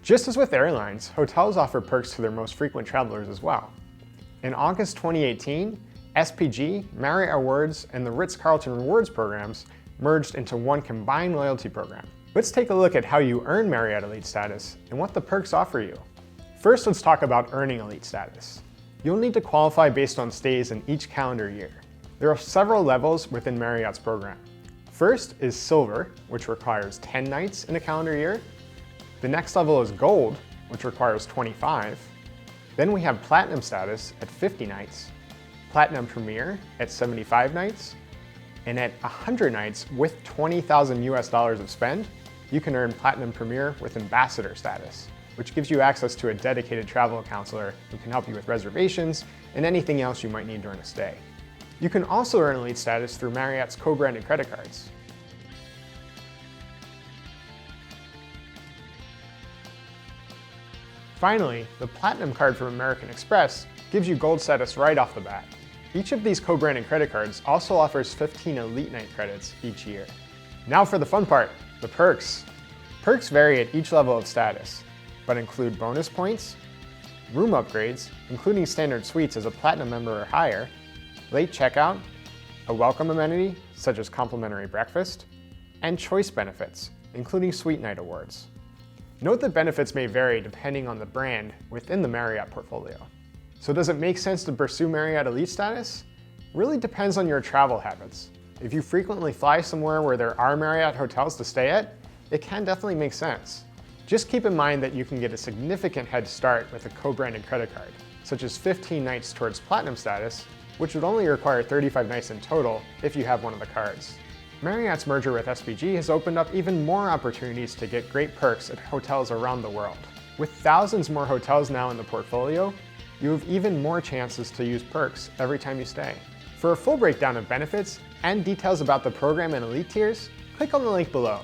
Just as with airlines, hotels offer perks to their most frequent travelers as well. In August 2018, SPG, Marriott Rewards, and the Ritz-Carlton Rewards programs merged into one combined loyalty program. Let's take a look at how you earn Marriott Elite Status and what the perks offer you. First, let's talk about earning Elite Status. You'll need to qualify based on stays in each calendar year. There are several levels within Marriott's program. First is Silver, which requires 10 nights in a calendar year. The next level is Gold, which requires 25. Then we have Platinum Status at 50 nights, Platinum Premier at 75 nights, and at 100 nights with $20,000 of spend, you can earn Platinum Premier with Ambassador Status, which gives you access to a dedicated travel counselor who can help you with reservations and anything else you might need during a stay. You can also earn Elite Status through Marriott's co-branded credit cards. Finally, the Platinum card from American Express gives you Gold status right off the bat. Each of these co-branded credit cards also offers 15 Elite Night credits each year. Now for the fun part, the perks. Perks vary at each level of status, but include bonus points, room upgrades, including standard suites as a Platinum member or higher, late checkout, a welcome amenity such as complimentary breakfast, and choice benefits, including Suite Night awards. Note that benefits may vary depending on the brand within the Marriott portfolio. So does it make sense to pursue Marriott Elite Status? Really depends on your travel habits. If you frequently fly somewhere where there are Marriott hotels to stay at, it can definitely make sense. Just keep in mind that you can get a significant head start with a co-branded credit card, such as 15 nights towards Platinum status, which would only require 35 nights in total if you have one of the cards. Marriott's merger with SPG has opened up even more opportunities to get great perks at hotels around the world. With thousands more hotels now in the portfolio, you have even more chances to use perks every time you stay. For a full breakdown of benefits and details about the program and elite tiers, click on the link below.